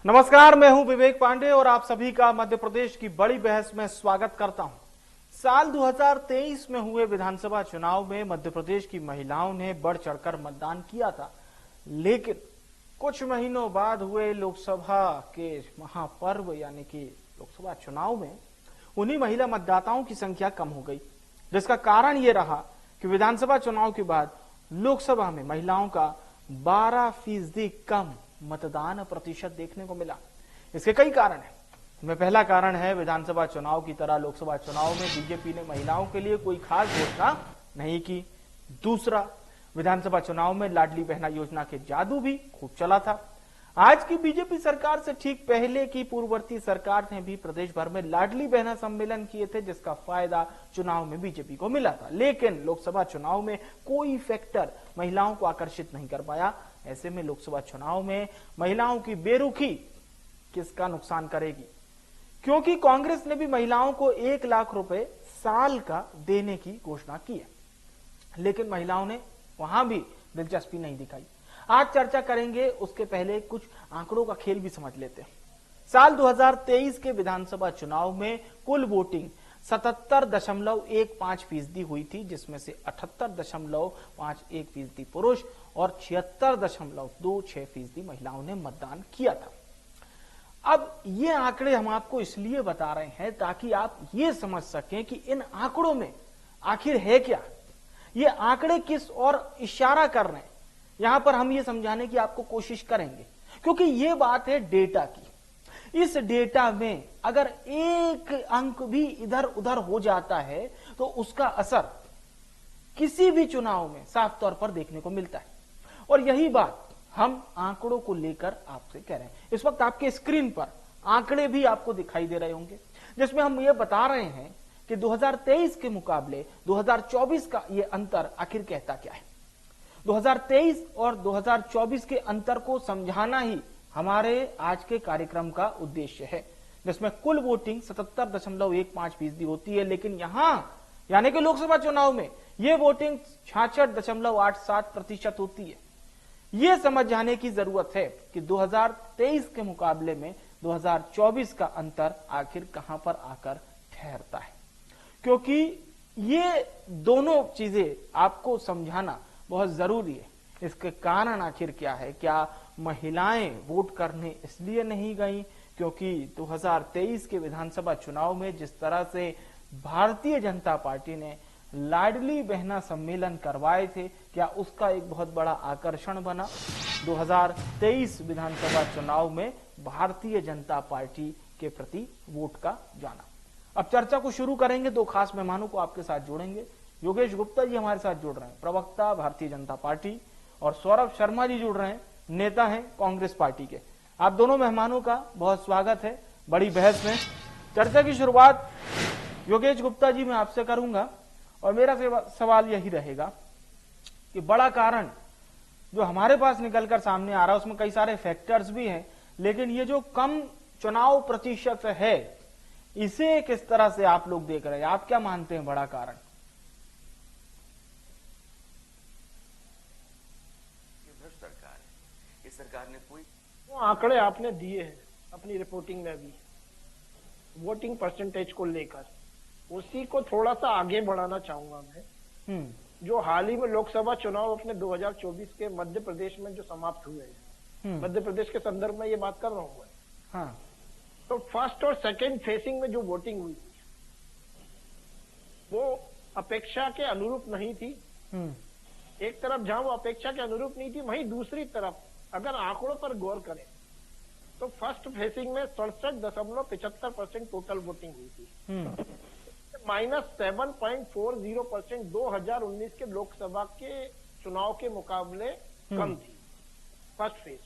नमस्कार, मैं हूं विवेक पांडे और आप सभी का मध्य प्रदेश की बड़ी बहस में स्वागत करता हूं। साल 2023 में हुए विधानसभा चुनाव में मध्य प्रदेश की महिलाओं ने बढ़ चढ़कर मतदान किया था, लेकिन कुछ महीनों बाद हुए लोकसभा के महापर्व यानी कि लोकसभा चुनाव में उन्हीं महिला मतदाताओं की संख्या कम हो गई, जिसका कारण ये रहा कि विधानसभा चुनाव के बाद लोकसभा में महिलाओं का 12% कम मतदान प्रतिशत देखने को मिला। इसके कई कारण हैं। इनमें पहला कारण है, विधानसभा चुनाव की तरह लोकसभा चुनाव में बीजेपी ने महिलाओं के लिए कोई खास घोषणा नहीं की। दूसरा, विधानसभा चुनाव में लाडली बहना योजना के जादू भी खूब चला था। आज की बीजेपी सरकार से ठीक पहले की पूर्ववर्ती सरकार ने भी प्रदेश भर में लाडली बहना सम्मेलन किए थे, जिसका फायदा चुनाव में बीजेपी को मिला था। लेकिन लोकसभा चुनाव में कोई फैक्टर महिलाओं को आकर्षित नहीं कर पाया। ऐसे में लोकसभा चुनाव में महिलाओं की बेरुखी किसका नुकसान करेगी, क्योंकि कांग्रेस ने भी महिलाओं को 1 लाख रुपए साल का देने की घोषणा की है, लेकिन महिलाओं ने वहां भी दिलचस्पी नहीं दिखाई। आज चर्चा करेंगे, उसके पहले कुछ आंकड़ों का खेल भी समझ लेते हैं। साल 2023 के विधानसभा चुनाव में कुल वोटिंग 77.15% हुई थी, जिसमें से 78.51% पुरुष और 76.26% महिलाओं ने मतदान किया था। अब ये आंकड़े हम आपको इसलिए बता रहे हैं ताकि आप ये समझ सकें कि इन आंकड़ों में आखिर है क्या, ये आंकड़े किस और इशारा कर रहे हैं। यहां पर हम ये समझाने की आपको कोशिश करेंगे, क्योंकि ये बात है डेटा की। इस डेटा में अगर एक अंक भी इधर उधर हो जाता है तो उसका असर किसी भी चुनाव में साफ तौर पर देखने को मिलता है, और यही बात हम आंकड़ों को लेकर आपसे कह रहे हैं। इस वक्त आपके स्क्रीन पर आंकड़े भी आपको दिखाई दे रहे होंगे, जिसमें हम ये बता रहे हैं कि 2023 के मुकाबले 2024 का ये अंतर आखिर कहता क्या है। 2023 और 2024 के अंतर को समझाना ही हमारे आज के कार्यक्रम का उद्देश्य है, जिसमें कुल वोटिंग 77.15% होती है, लेकिन यहां यानी कि लोकसभा चुनाव में यह वोटिंग 66.87% होती है। यह समझ जाने की जरूरत है कि 2023 के मुकाबले में 2024 का अंतर आखिर कहां पर आकर ठहरता है, क्योंकि ये दोनों चीजें आपको समझाना बहुत जरूरी है। इसके कारण आखिर क्या है? क्या महिलाएं वोट करने इसलिए नहीं गई क्योंकि 2023 के विधानसभा चुनाव में जिस तरह से भारतीय जनता पार्टी ने लाडली बहना सम्मेलन करवाए थे, क्या उसका एक बहुत बड़ा आकर्षण बना 2023 विधानसभा चुनाव में भारतीय जनता पार्टी के प्रति वोट का जाना। अब चर्चा को शुरू करेंगे। 2 खास मेहमानों को आपके साथ जोड़ेंगे। योगेश गुप्ता जी हमारे साथ जुड़ रहे हैं, प्रवक्ता भारतीय जनता पार्टी, और सौरभ शर्मा जी जुड़ रहे हैं, नेता हैं कांग्रेस पार्टी के। आप दोनों मेहमानों का बहुत स्वागत है बड़ी बहस में। चर्चा की शुरुआत योगेश गुप्ता जी मैं आपसे करूंगा, और मेरा सवाल यही रहेगा कि बड़ा कारण जो हमारे पास निकलकर सामने आ रहा है उसमें कई सारे फैक्टर्स भी हैं, लेकिन ये जो कम चुनाव प्रतिशत है, इसे किस तरह से आप लोग देख रहे हैं? आप क्या मानते हैं बड़ा कारण? सरकार ने कोई वो आंकड़े आपने दिए हैं अपनी रिपोर्टिंग में भी वोटिंग परसेंटेज को लेकर, उसी को थोड़ा सा आगे बढ़ाना चाहूंगा मैं। जो हाल ही में लोकसभा चुनाव अपने 2024 के मध्य प्रदेश में जो समाप्त हुए हैं, मध्य प्रदेश के संदर्भ में ये बात कर रहा हूं मैं। हाँ। तो फर्स्ट और सेकेंड फेसिंग में जो वोटिंग हुई वो अपेक्षा के अनुरूप नहीं थी। एक तरफ जहां वो अपेक्षा के अनुरूप नहीं थी, वहीं दूसरी तरफ अगर आंकड़ों पर गौर करें तो फर्स्ट फेसिंग में 67.75% टोटल वोटिंग हुई थी, -7.40% 2019 के लोकसभा के चुनाव के मुकाबले कम थी फर्स्ट फेज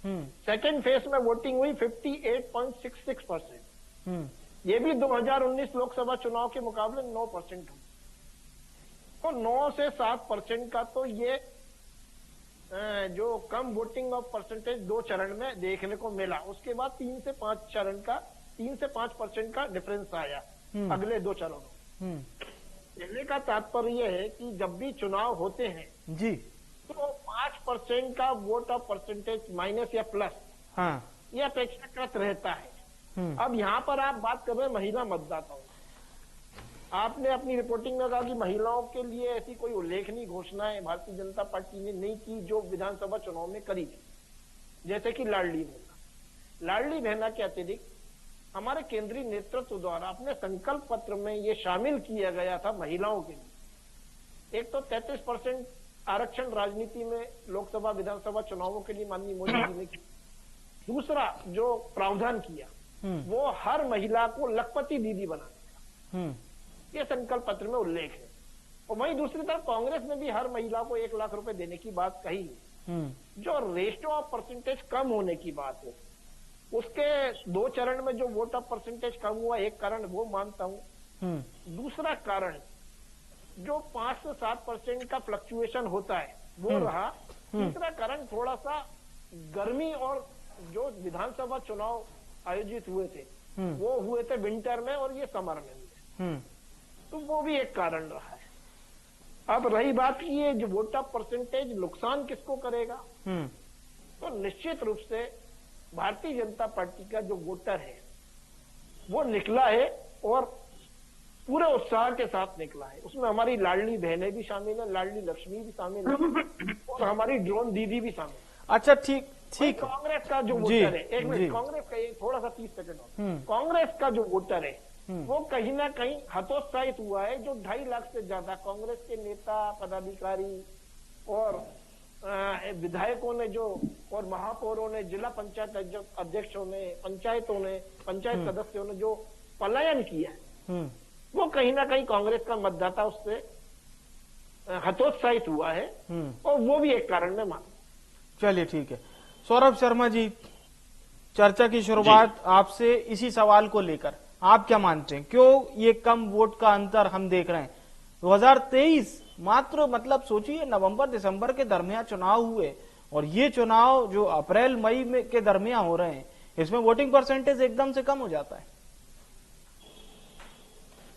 में। सेकेंड फेज में वोटिंग हुई 58.66%, ये भी 2019 लोकसभा चुनाव के मुकाबले 9% हुई। तो 9 से 7% का तो ये जो कम वोटिंग ऑफ परसेंटेज 2 चरण में देखने को मिला। उसके बाद 3 से 5% का डिफरेंस आया अगले 2 चरणों में। कहने का तात्पर्य है कि जब भी चुनाव होते हैं जी, तो 5% का वोट ऑफ परसेंटेज माइनस या प्लस, हाँ, ये अपेक्षाकृत रहता है। अब यहाँ पर आप बात कर रहे हैं महिला मतदाताओं, आपने अपनी रिपोर्टिंग में कहा कि महिलाओं के लिए ऐसी कोई उल्लेखनीय घोषणाएं भारतीय जनता पार्टी ने नहीं की जो विधानसभा चुनाव में करी थी, जैसे कि लाडली बहना। लाडली बहना के अतिरिक्त हमारे केंद्रीय नेतृत्व द्वारा अपने संकल्प पत्र में ये शामिल किया गया था महिलाओं के लिए। एक तो 33% आरक्षण राजनीति में लोकसभा विधानसभा चुनावों के लिए माननीय मोदी जी ने किया। दूसरा जो प्रावधान किया वो हर महिला को लखपति दीदी बनाने का, ये संकल्प पत्र में उल्लेख है। और वहीं दूसरी तरफ कांग्रेस ने भी हर महिला को 1 लाख रुपए देने की बात कही है। जो रेशियो ऑफ परसेंटेज कम होने की बात है, उसके 2 चरण में जो वोट ऑफ परसेंटेज कम हुआ, एक कारण वो मानता हूं। दूसरा कारण जो 5 से 7% का फ्लक्चुएशन होता है वो रहा। तीसरा कारण थोड़ा सा गर्मी, और जो विधानसभा चुनाव आयोजित हुए थे वो हुए थे विंटर में और ये समर में हुए, तो वो भी एक कारण रहा है। अब रही बात की ये जो वोट ऑफ परसेंटेज नुकसान किसको करेगा, तो निश्चित रूप से भारतीय जनता पार्टी का जो वोटर है वो निकला है और पूरे उत्साह के साथ निकला है। उसमें हमारी लाडली बहनें भी शामिल है, लाडली लक्ष्मी भी शामिल है और हमारी ड्रोन दीदी भी शामिल है। अच्छा, ठीक ठीक। कांग्रेस का जो वोटर है, एक मिनट, कांग्रेस का थोड़ा सा 30 सेकंड और, कांग्रेस का जो वोटर है वो कहीं ना कहीं हतोत्साहित हुआ है। जो 2.5 लाख से ज्यादा कांग्रेस के नेता, पदाधिकारी और विधायकों ने जो, और महापौरों ने, जिला पंचायत अध्यक्षों ने, पंचायतों ने, पंचायत सदस्यों ने जो पलायन किया है, वो कहीं ना कहीं कांग्रेस का मतदाता उससे हतोत्साहित हुआ है और वो भी एक कारण में मानता। चलिए ठीक है। सौरभ शर्मा जी, चर्चा की शुरुआत आपसे इसी सवाल को लेकर, आप क्या मानते हैं क्यों ये कम वोट का अंतर हम देख रहे हैं? 2023 मात्र, मतलब सोचिए, नवंबर दिसंबर के दरमियान चुनाव हुए और ये चुनाव जो अप्रैल मई में के दरमियान हो रहे हैं, इसमें वोटिंग परसेंटेज एकदम से कम हो जाता है।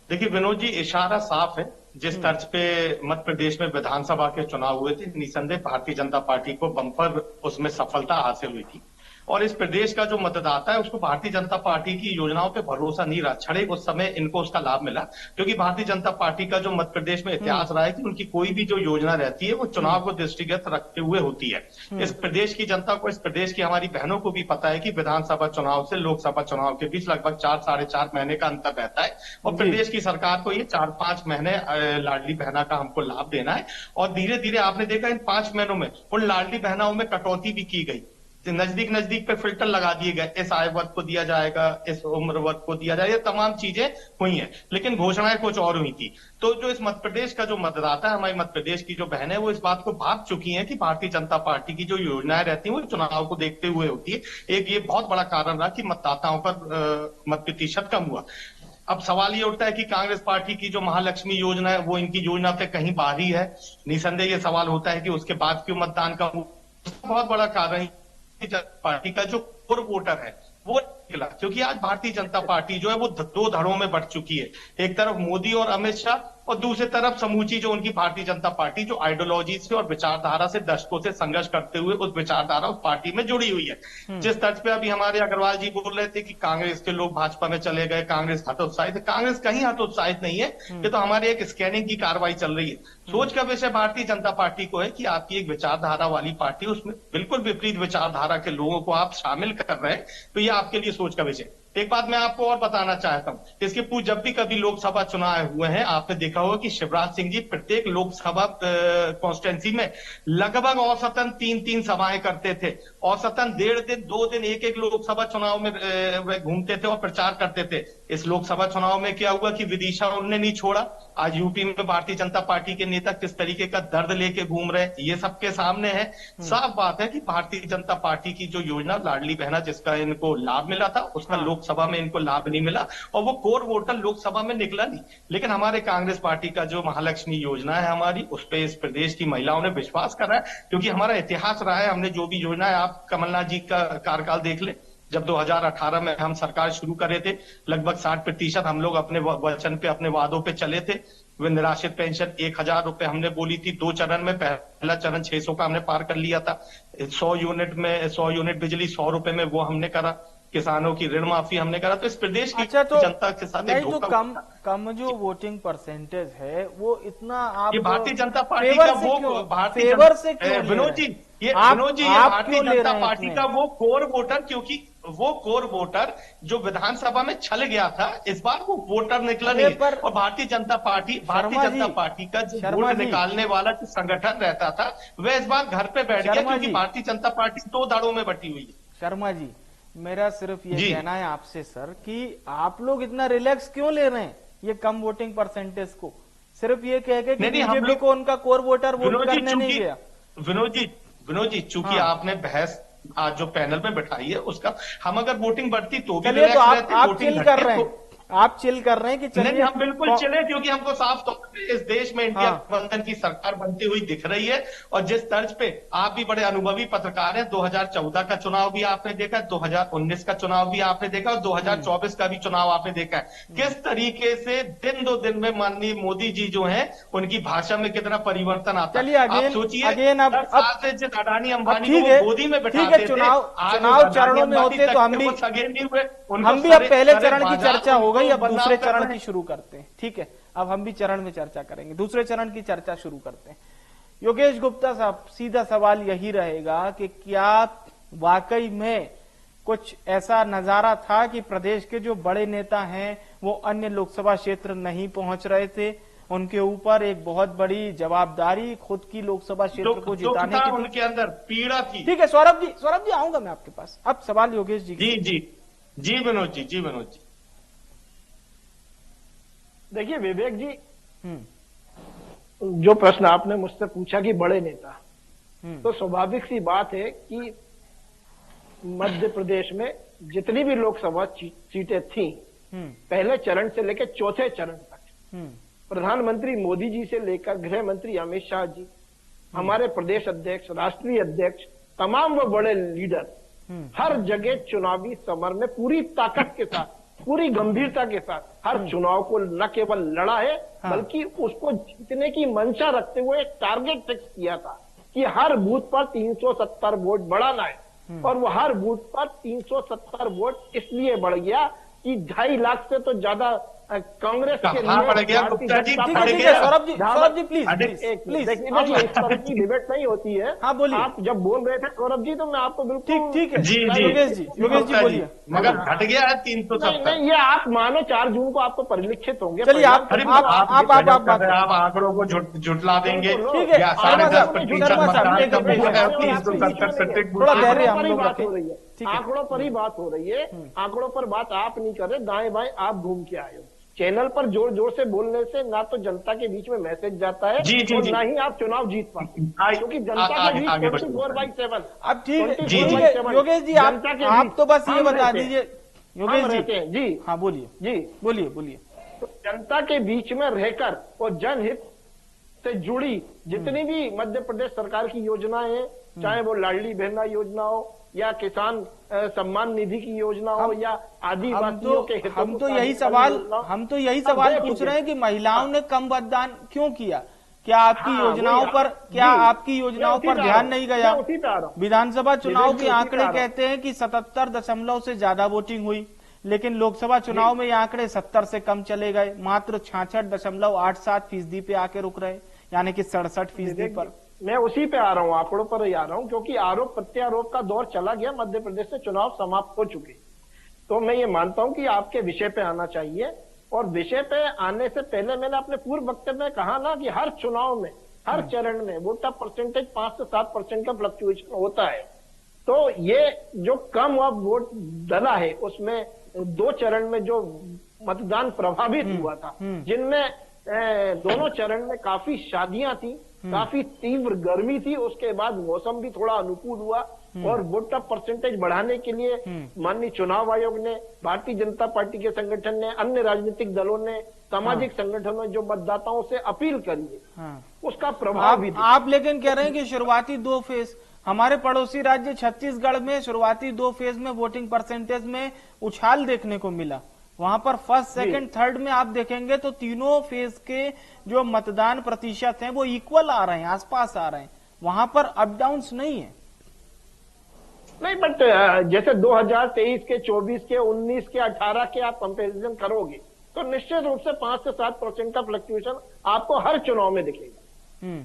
देखिए विनोद जी, इशारा साफ है। जिस तर्ज पे मध्य प्रदेश में विधानसभा के चुनाव हुए थे, निसंदेह भारतीय जनता पार्टी को बम्पर उसमें सफलता हासिल हुई थी और इस प्रदेश का जो मतदाता है उसको भारतीय जनता पार्टी की योजनाओं पे भरोसा नहीं रहा। छड़े उस समय इनको उसका लाभ मिला, क्योंकि भारतीय जनता पार्टी का जो मध्य प्रदेश में इतिहास रहा है कि उनकी कोई भी जो योजना रहती है वो चुनाव को दृष्टिगत रखते हुए होती है। इस प्रदेश की जनता को, इस प्रदेश की हमारी बहनों को भी पता है कि विधानसभा चुनाव से लोकसभा चुनाव के बीच लगभग 4-4.5 महीने का अंतर रहता है और प्रदेश की सरकार को ये 4-5 महीने लाडली बहना का हमको लाभ देना है। और धीरे धीरे आपने देखा इन 5 महीनों में उन लाडली बहनाओं में कटौती भी की गई, नजदीक पे फिल्टर लगा दिए गए, इस आय वर्ग को दिया जाएगा, इस उम्र वर्ग को दिया जाएगा, ये तमाम चीजें हुई हैं, लेकिन घोषणाएं कुछ और हुई थी। तो जो इस मध्य प्रदेश का जो मतदाता है, हमारी मध्य प्रदेश की जो बहन है, वो इस बात को भाप चुकी हैं कि भारतीय जनता पार्टी की जो योजनाएं रहती हैं वो चुनाव को देखते हुए होती है। एक ये बहुत बड़ा कारण रहा कि मतदाताओं पर मत प्रतिशत कम हुआ। अब सवाल ये उठता है कि कांग्रेस पार्टी की जो महालक्ष्मी योजना है वो इनकी योजना पे कहीं बाहरी है। निसंदेह ये सवाल होता है कि उसके बाद क्यों मतदान कम हुआ। बहुत बड़ा कारण पार्टी का जो कोर वोटर है वो निकला, क्योंकि आज भारतीय जनता पार्टी जो है वो 2 धड़ों में बढ़ चुकी है। एक तरफ मोदी और अमित शाह और दूसरी तरफ समूची जो उनकी भारतीय जनता पार्टी जो आइडियोलॉजी से और विचारधारा से दशकों से संघर्ष करते हुए उस विचारधारा उस पार्टी में जुड़ी हुई है। जिस तर्ज पे अभी हमारे अग्रवाल जी बोल रहे थे कि कांग्रेस के लोग भाजपा में चले गए, कांग्रेस हतोत्साहित है, कांग्रेस कहीं हतोत्साहित नहीं है। ये तो हमारी एक स्कैनिंग की कार्रवाई चल रही है। सोच का विषय भारतीय जनता पार्टी को है कि आपकी एक विचारधारा वाली पार्टी, उसमें बिल्कुल विपरीत विचारधारा के लोगों को आप शामिल कर रहे हैं, तो ये आपके लिए सोच का विषय। एक बात मैं आपको और बताना चाहता हूं, इसके पूर्व जब भी कभी लोकसभा चुनाव हुए हैं आपने देखा होगा कि शिवराज सिंह जी प्रत्येक लोकसभा कॉन्स्टिट्यूंसी में लगभग औसतन 3-3 सभाएं करते थे। औसतन 1.5 दिन 2 दिन एक लोकसभा चुनाव में घूमते थे और प्रचार करते थे। इस लोकसभा चुनाव में क्या हुआ कि विदिशा उन्होंने नहीं छोड़ा। आज यूपी में भारतीय जनता पार्टी के नेता किस तरीके का दर्द लेके घूम रहे हैं ये सबके सामने है। साफ बात है कि भारतीय जनता पार्टी की जो योजना लाडली बहना जिसका इनको लाभ मिला था उसका लोकसभा में इनको लाभ नहीं मिला और वो कोर वोटर लोकसभा में निकला नहीं। लेकिन हमारे कांग्रेस पार्टी का जो महालक्ष्मी योजना है हमारी, उस पर इस प्रदेश की महिलाओं ने विश्वास करा है, क्योंकि हमारा इतिहास रहा है। हमने जो भी योजना है, आप कमलनाथ जी का कार्यकाल देख ले, जब 2018 में हम सरकार शुरू कर रहे थे लगभग 60% हम लोग अपने वचन पे, अपने वादों पे चले थे। वे निराश्रित पेंशन 1,000 रुपए हमने बोली थी 2 चरण में, पहला चरण 600 का हमने पार कर लिया था। 100 यूनिट बिजली 100 रुपए में वो हमने करा। किसानों की ऋण माफी हमने करा। तो इस प्रदेश की अच्छा, तो जनता के साथ एक तो धोखा कम जो वोटिंग परसेंटेज है वो इतना आप ये भारतीय जनता पार्टी का वो भारतीय विनोद जी, ये विनोद जी, ये भारतीय जनता पार्टी का वो कोर वोटर, क्योंकि वो कोर वोटर जो विधानसभा में छल गया था, इस बार वो वोटर निकला नहीं है। और भारतीय जनता पार्टी का जो वोट निकालने वाला जो संगठन रहता था वह इस बार घर पे बैठ गया, क्योंकि भारतीय जनता पार्टी 2 दाड़ों में बटी हुई है। शर्मा जी, मेरा सिर्फ ये कहना है आपसे सर कि आप लोग इतना रिलैक्स क्यों ले रहे हैं ये कम वोटिंग परसेंटेज को, सिर्फ ये कह के कि बीजेपी को उनका कोर वोटर वोट करने नहीं गया। विनोद जी, चूंकि आपने बहस आज जो पैनल में बैठाई है उसका, हम अगर वोटिंग बढ़ती तो भी चलिए, तो आप चिल कर रहे हैं, आप चिल कर रहे हैं कि चलिए हम बिल्कुल चले, क्योंकि हमको साफ तौर पे इस देश में इंडिया गठबंधन की सरकार बनती हुई दिख रही है। और जिस तर्ज पे आप भी बड़े अनुभवी पत्रकार हैं, 2014 का चुनाव भी आपने देखा, 2019 का चुनाव भी आपने देखा और 2024 का भी चुनाव आपने देखा है। किस तरीके से दिन 2 दिन में माननीय मोदी जी जो है उनकी भाषा में कितना परिवर्तन आता है। आप सोचिए, जिस अडानी अंबानी को गोदी में बैठाते थे, चुनाव चरणों में होते तो हम भी अब पहले चरण की चर्चा हो गई, अब दूसरे चरण की शुरू करते हैं। ठीक है, अब हम भी चरण में चर्चा करेंगे, दूसरे चरण की चर्चा शुरू करते हैं। योगेश गुप्ता साहब, सीधा सवाल यही रहेगा कि क्या वाकई में कुछ ऐसा नजारा था कि प्रदेश के जो बड़े नेता हैं वो अन्य लोकसभा क्षेत्र नहीं पहुंच रहे थे, उनके ऊपर एक बहुत बड़ी जवाबदारी खुद की लोकसभा क्षेत्र को जिताने की उनके अंदर पीड़ा थी। ठीक है सौरभ जी आऊंगा मैं आपके पास। अब सवाल योगेश जी जी विनोद जी देखिए विवेक जी, जो प्रश्न आपने मुझसे पूछा कि बड़े नेता, तो स्वाभाविक सी बात है कि मध्य प्रदेश में जितनी भी लोकसभा सीटें थी, पहले चरण से लेकर चौथे चरण तक प्रधानमंत्री मोदी जी से लेकर गृह मंत्री अमित शाह जी, हमारे प्रदेश अध्यक्ष, राष्ट्रीय अध्यक्ष, तमाम वो बड़े लीडर हर जगह चुनावी समर में पूरी ताकत के साथ, पूरी गंभीरता के साथ हर चुनाव को न केवल लड़ा है, बल्कि उसको जीतने की मंशा रखते हुए एक टारगेट फिक्स किया था कि हर बूथ पर 370 वोट बढ़ाना है। और वो हर बूथ पर 370 वोट इसलिए बढ़ गया कि 2.5 लाख से तो ज्यादा कांग्रेस के लिए बढ़ गया। गुप्ता जी, सौरभ जी प्लीज देखिए, इस तरह की डिबेट नहीं होती है। हाँ बोलिए। आप जब बोल रहे थे सौरभ जी, तो मैं आपको बिल्कुल ठीक है योगेश जी बोलिए। मगर घट गया है 370। नहीं, ये आप मानो 4 जून को आपको परिलक्षित होंगे। चलिए आप आंकड़ों को झुटला देंगे। ठीक है, आंकड़ों पर ही बात हो रही है, आंकड़ों पर बात आप नहीं कर रहे, दाएं बाएं आप घूम के आए हो। चैनल पर जोर जोर से बोलने से ना तो जनता के बीच में मैसेज जाता है और ना ही आप चुनाव जीत पाते, क्योंकि जनता के बीच 24/7। अब ठीक है योगेश जी, आप तो बस ये बता दीजिए योगेश जी। हाँ बोलिए। तो जनता के बीच में रहकर और जनहित से जुड़ी जितनी भी मध्य प्रदेश सरकार की योजनाएं हैं, चाहे वो लाडली बहना योजना हो या किसान सम्मान निधि की योजना हो या आदिवासियों के हितों हम तो यही सवाल पूछ रहे हैं कि महिलाओं ने कम मतदान क्यों किया? क्या आपकी योजनाओं पर ध्यान नहीं गया? विधानसभा चुनाव के आंकड़े कहते हैं कि 77 से ज्यादा वोटिंग हुई, लेकिन लोकसभा चुनाव में ये आंकड़े 70 से कम चले गए, मात्र 66.87% पे आके रुक रहे, यानी कि 67% पर। मैं उसी पे आ रहा हूँ, आंकड़ों पर ही आ रहा हूँ, क्योंकि आरोप प्रत्यारोप का दौर चला गया, मध्य प्रदेश से चुनाव समाप्त हो चुके। तो मैं ये मानता हूँ कि आपके विषय पे आना चाहिए, और विषय पे आने से पहले मैंने अपने पूर्व वक्तव्य में कहा ना कि हर चुनाव में, हर चरण में वोट का परसेंटेज 5 से 7% का फ्लक्चुएशन होता है। तो ये जो कम अब वोट डला है, उसमें 2 चरण में जो मतदान प्रभावित हुआ था, जिनमें दोनों चरण में काफी शादियां थी, काफी तीव्र गर्मी थी, उसके बाद मौसम भी थोड़ा अनुकूल हुआ और वोट का परसेंटेज बढ़ाने के लिए माननीय चुनाव आयोग ने, भारतीय जनता पार्टी के संगठन ने, अन्य राजनीतिक दलों ने, सामाजिक संगठनों ने जो मतदाताओं से अपील करी है, उसका प्रभाव भी। आप लेकिन कह रहे हैं कि शुरुआती 2 फेज, हमारे पड़ोसी राज्य छत्तीसगढ़ में शुरुआती 2 फेज में वोटिंग परसेंटेज में उछाल देखने को मिला, वहां पर फर्स्ट सेकंड थर्ड में आप देखेंगे तो तीनों फेज के जो मतदान प्रतिशत हैं वो इक्वल आ रहे हैं, आसपास आ रहे हैं, वहां पर अप डाउन्स नहीं है। नहीं, बट जैसे 2023 के, 24 के, 19 के, 18 के आप कंपैरिजन करोगे तो निश्चित रूप से 5 से 7% का फ्लक्चुएशन आपको हर चुनाव में दिखेगा।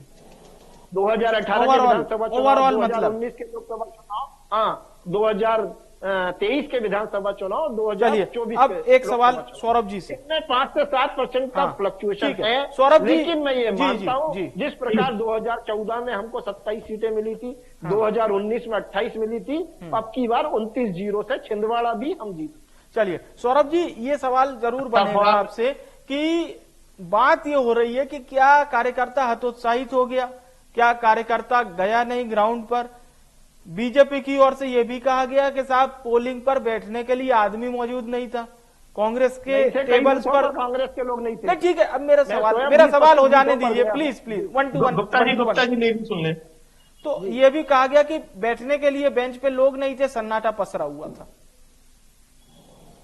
2018 के विधानसभा चुनाव, 2019 के लोकसभा चुनाव, हाँ 2023 के विधानसभा चुनाव, 2024 अब एक सवाल सौरभ जी से, इसमें 5 से 7% का फ्लक्चुएशन है सौरभ जी। लेकिन मैं ये मानता हूँ जिस प्रकार 2014 में हमको 27 सीटें मिली थी, 2019 में 28 मिली थी, अब की बार 29-0 से छिंदवाड़ा भी हम जीते। चलिए सौरभ जी, ये सवाल जरूर बनेगा आपसे कि बात ये हो रही है कि क्या कार्यकर्ता हतोत्साहित हो गया, क्या कार्यकर्ता गया नहीं ग्राउंड पर? बीजेपी की ओर से यह भी कहा गया कि साहब पोलिंग पर बैठने के लिए आदमी मौजूद नहीं था, कांग्रेस के टेबल्स पर कांग्रेस के लोग नहीं थे। नहीं ठीक है, अब मेरा सवाल हो जाने दीजिए please please, 1 to 1। Gupta ji नहीं सुन ले। तो ये भी कहा गया कि बैठने के लिए बेंच पे लोग नहीं थे, सन्नाटा पसरा हुआ था।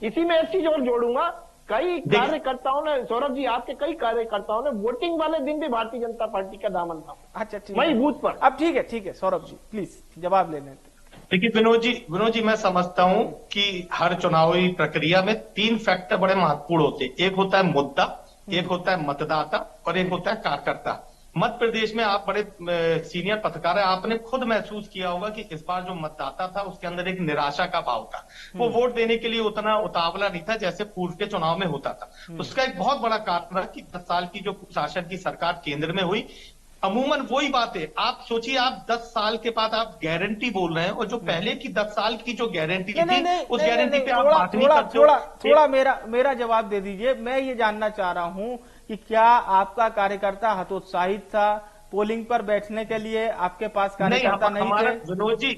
इसी में एक चीज और जोड़ूंगा, कई कार्यकर्ताओं ने, सौरभ जी आपके कई कार्यकर्ताओं ने वोटिंग वाले दिन भी भारतीय जनता पार्टी का दामन था। अच्छा ठीक वही बूथ पर। अब ठीक है सौरभ जी प्लीज जवाब ले लें। देखिए विनोद जी मैं समझता हूं कि हर चुनावी प्रक्रिया में 3 फैक्टर बड़े महत्वपूर्ण होते हैं। एक होता है मुद्दा, एक होता है मतदाता और एक होता है कार्यकर्ता। मध्य प्रदेश में आप बड़े सीनियर पत्रकार हैं, आपने खुद महसूस किया होगा कि इस बार जो मतदाता था उसके अंदर एक निराशा का भाव था। वो वोट देने के लिए उतना उतावला नहीं था जैसे पूर्व के चुनाव में होता था। उसका एक बहुत बड़ा कारण रहा कि 10 साल की जो शासन की सरकार केंद्र में हुई, अमूमन वही बात है। आप सोचिए, आप 10 साल के बाद आप गारंटी बोल रहे हैं और जो पहले की 10 साल की जो गारंटी थी उस गारंटी पे आप बात नहीं करते। थोड़ा मेरा जवाब दे दीजिए। मैं ये जानना चाह रहा हूं कि क्या आपका कार्यकर्ता हतोत्साहित था पोलिंग पर बैठने के लिए? आपके पास कार्यकर्ता नहीं थे?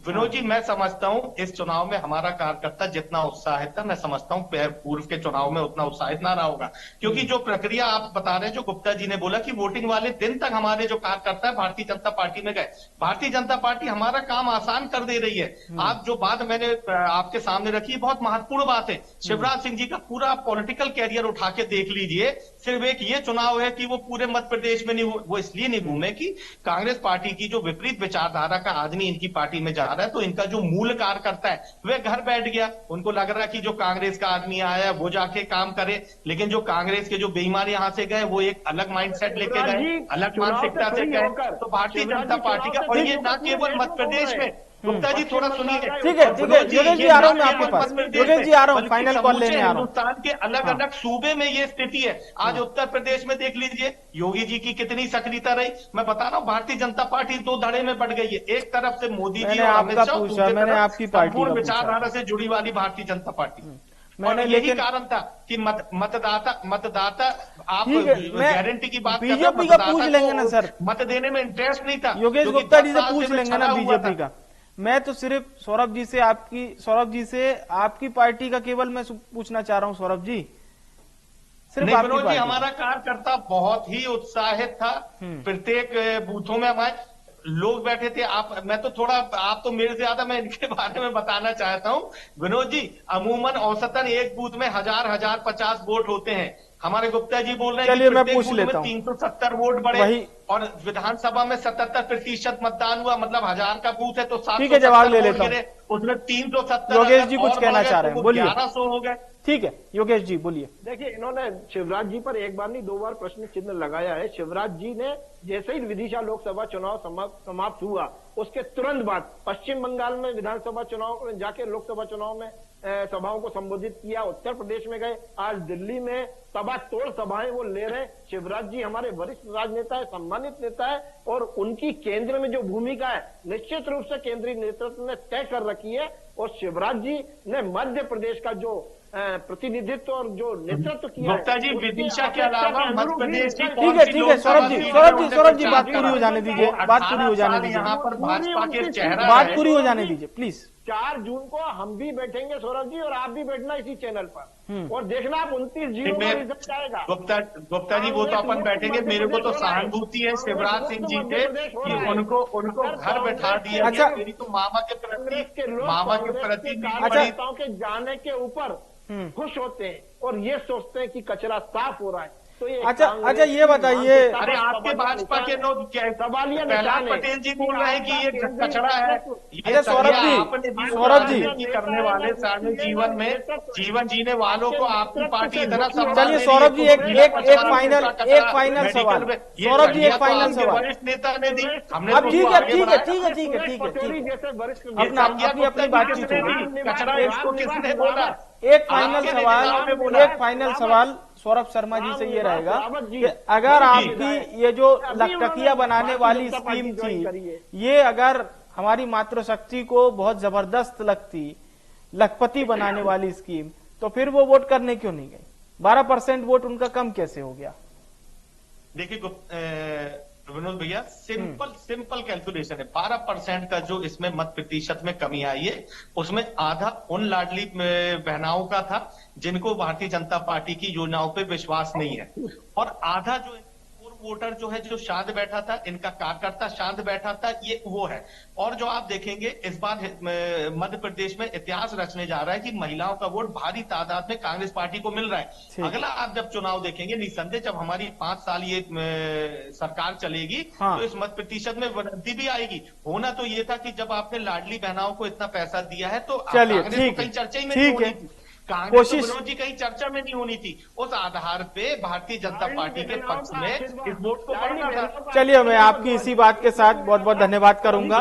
विनोद जी मैं समझता हूं इस चुनाव में हमारा कार्यकर्ता जितना उत्साहित था, मैं समझता हूं पूर्व के चुनाव में उतना उत्साहित ना रहा होगा। क्योंकि जो प्रक्रिया आप बता रहे हैं, जो गुप्ता जी ने बोला कि वोटिंग वाले दिन तक हमारे जो कार्यकर्ता है भारतीय जनता पार्टी में गए, भारतीय जनता पार्टी हमारा काम आसान कर दे रही है। आप जो बात मैंने आपके सामने रखी है बहुत महत्वपूर्ण बात है। शिवराज सिंह जी का पूरा पॉलिटिकल कैरियर उठा के देख लीजिए, सिर्फ एक ये चुनाव है कि वो पूरे मध्य प्रदेश में नहीं, वो इसलिए नहीं घूमे कि कांग्रेस पार्टी की जो विपरीत विचारधारा का आदमी इनकी पार्टी में जा रहा है, तो इनका जो मूल कार्यकर्ता है वह घर बैठ गया। उनको लग रहा है कि जो कांग्रेस का आदमी आया वो जाके काम करे, लेकिन जो कांग्रेस के जो बेईमान यहां से गए वो एक अलग माइंडसेट लेके गए, अलग मानसिकता से गए। तो भारतीय जनता पार्टी का, और ये ना केवल मध्य प्रदेश में, गुप्ता जी थोड़ा सुनिए। ठीक है योगेश जी आ रहा हूं मैं आपके पास, योगेश जी आ रहा हूं, फाइनल कॉल लेने आ रहा हूं। हिंदुस्तान के अलग अलग सूबे में ये स्थिति है। आज उत्तर प्रदेश में देख लीजिए योगी जी की कितनी सक्रियता रही। मैं बता रहा हूं भारतीय जनता पार्टी 2 धड़े में बढ़ गई है। एक तरफ से मोदी जी और अमित शाह, मैंने आपकी पार्टी पूर्ण विचारधारा से जुड़ी वाली भारतीय जनता पार्टी। और यही कारण था कि मतदाता आप गारंटी की बात कर रहे हैं, बीजेपी का पूछ लेंगे ना सर, मत देने में इंटरेस्ट नहीं था। योगेश गुप्ता जी से पूछ लेंगे ना बीजेपी का। मैं तो सिर्फ सौरभ जी से आपकी पार्टी का केवल मैं पूछना चाह रहा हूं सौरभ जी, सिर्फ आपकी पार्टी। हमारा कार्यकर्ता बहुत ही उत्साहित था। प्रत्येक बूथों में हमारे लोग बैठे थे। मैं तो थोड़ा, आप तो मेरे से ज्यादा मैं इनके बारे में बताना चाहता हूं। विनोद जी, अमूमन औसतन एक बूथ में 1050 वोट होते हैं। हमारे गुप्ता जी बोल रहे हैं, चलिए मैं पूछ लेता हूं। 370 वोट बढ़े और विधानसभा में 77% मतदान हुआ, मतलब 1000 का बूथ है तो 700। ठीक है, जवाब ले लेता हूं। उसमें 370। योगेश जी कुछ कहना चाह रहे हैं, बोलिए। 1100 हो गए। ठीक है योगेश जी बोलिए। देखिए, इन्होंने शिवराज जी पर एक बार नहीं 2 बार प्रश्न चिन्ह लगाया है। शिवराज जी ने जैसे ही विदिशा लोकसभा चुनाव समाप्त हुआ उसके तुरंत बाद पश्चिम बंगाल में विधानसभा चुनाव में जाके लोकसभा चुनाव में सभाओं को संबोधित किया। उत्तर प्रदेश में गए, आज दिल्ली में तबातोड़ सभाएं वो ले रहे। शिवराज जी हमारे वरिष्ठ राजनेता है, सम्मानित नेता है, और उनकी केंद्र में जो भूमिका है निश्चित रूप से केंद्रीय नेतृत्व ने तय कर रखी है। और शिवराज जी ने मध्य प्रदेश का जो प्रतिनिधित्व और जो नेतृत्व किया, गुप्ता जी विदिशा के अलावा मध्य प्रदेश की ठीक है सौरभ जी बात पूरी हो जाने दीजिए, यहाँ पर भाजपा के चेहरा, बात पूरी हो जाने दीजिए प्लीज। 4 जून को हम भी बैठेंगे सौरभ जी, और आप भी बैठना इसी चैनल पर, और देखना आप 29-0 का रिजल्ट आएगा। गुप्ता जी वो तो अपन बैठेंगे। मेरे को तो सहानुभूति है शिवराज सिंह जी के कि उनको घर बैठा दिया। अच्छा, मेरी तो मामा के प्रति के जाने के ऊपर खुश होते हैं और ये सोचते हैं कि कचरा साफ हो रहा है। तो ये अच्छा ये बताइए, अरे आपके भाजपा के लोग प्रहलाद पटेल जी बोल रहे हैं कि ये कचरा है। अच्छा सौरभ जी करने वाले सारे जीवन में जीवन जीने वालों को आपकी पार्टी इतना सम्मान। चलिए सौरभ जी एक फाइनल सवाल, सौरभ जी एक फाइनल सवाल। वरिष्ठ नेता ने दी, हमने अब ठीक है अपनी बातचीत होगी। कचरा इसको किसने बोला? एक फाइनल सवाल सौरभ शर्मा जी से ये रहेगा कि अगर आपकी ये जो लखटकिया बनाने वाली स्कीम थी, ये अगर हमारी मातृशक्ति को बहुत जबरदस्त लगती, लखपति बनाने वाली स्कीम, तो फिर वो वोट करने क्यों नहीं गई? 12% वोट उनका कम कैसे हो गया? देखिए विनोद भैया, सिंपल कैलकुलेशन है। 12% का जो इसमें मत प्रतिशत में कमी आई है, उसमें आधा उन लाडली बहनाओं का था जिनको भारतीय जनता पार्टी की योजनाओं पे विश्वास नहीं है, और आधा जो वोटर जो है जो शांत बैठा था, इनका कार्यकर्ता शांत बैठा था, ये वो है। और जो आप देखेंगे इस बार मध्य प्रदेश में इतिहास रचने जा रहा है कि महिलाओं का वोट भारी तादाद में कांग्रेस पार्टी को मिल रहा है। अगला आप जब चुनाव देखेंगे, निसंदेह जब हमारी 5 साल ये सरकार चलेगी, तो इस मत प्रतिशत में वृद्धि भी आएगी। होना तो ये था कि जब आपने लाडली बहनाओं को इतना पैसा दिया है, तो कांग्रेस को कहीं चर्चा ही नहीं होनी थी, कांग्रेस विनोद जी कहीं चर्चा में नहीं होनी थी। उस आधार पे भारतीय जनता पार्टी के पक्ष में इस वोट को बढ़ना था। चलिए, मैं आपकी इसी बात के साथ बहुत बहुत धन्यवाद करूंगा।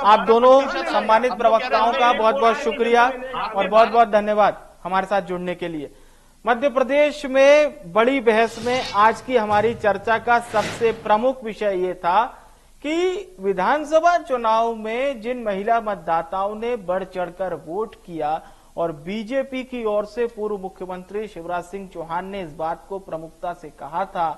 आप दोनों सम्मानित प्रवक्ताओं का बहुत बहुत शुक्रिया और बहुत बहुत धन्यवाद हमारे साथ जुड़ने के लिए। मध्य प्रदेश में बड़ी बहस में आज की हमारी चर्चा का सबसे प्रमुख विषय ये था कि विधानसभा चुनाव में जिन महिला मतदाताओं ने बढ़ चढ़कर वोट किया और बीजेपी की ओर से पूर्व मुख्यमंत्री शिवराज सिंह चौहान ने इस बात को प्रमुखता से कहा था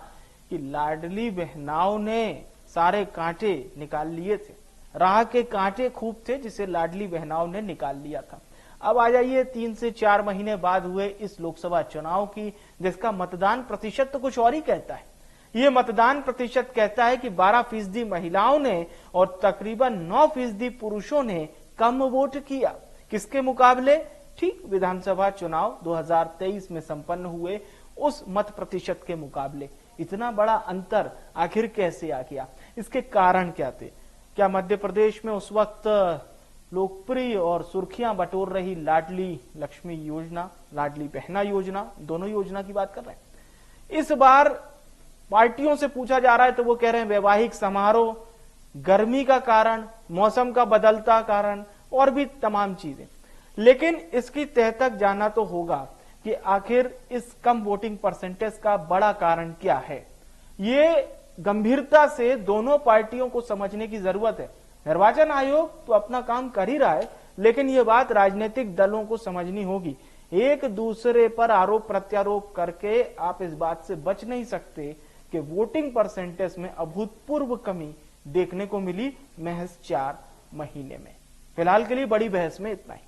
कि लाडली बहनाओं ने सारे कांटे निकाल लिए थे, राह के कांटे खूब थे जिसे लाडली बहनाओं ने निकाल लिया था। अब आ जाइए 3 से 4 महीने बाद हुए इस लोकसभा चुनाव की, जिसका मतदान प्रतिशत तो कुछ और ही कहता है। ये मतदान प्रतिशत कहता है कि 12% महिलाओं ने और तकरीबन 9% पुरुषों ने कम वोट किया। किसके मुकाबले? ठीक विधानसभा चुनाव 2023 में संपन्न हुए उस मत प्रतिशत के मुकाबले। इतना बड़ा अंतर आखिर कैसे आ गया? इसके कारण क्या थे? क्या मध्य प्रदेश में उस वक्त लोकप्रिय और सुर्खियां बटोर रही लाडली लक्ष्मी योजना, लाडली बहना योजना, दोनों योजना की बात कर रहे हैं। इस बार पार्टियों से पूछा जा रहा है तो वो कह रहे हैं वैवाहिक समारोह, गर्मी का कारण, मौसम का बदलता कारण और भी तमाम चीजें। लेकिन इसकी तह तक जाना तो होगा कि आखिर इस कम वोटिंग परसेंटेज का बड़ा कारण क्या है। ये गंभीरता से दोनों पार्टियों को समझने की जरूरत है। निर्वाचन आयोग तो अपना काम कर ही रहा है, लेकिन ये बात राजनीतिक दलों को समझनी होगी। एक दूसरे पर आरोप प्रत्यारोप करके आप इस बात से बच नहीं सकते कि वोटिंग परसेंटेज में अभूतपूर्व कमी देखने को मिली महज 4 महीने में। फिलहाल के लिए बड़ी बहस में इतना ही।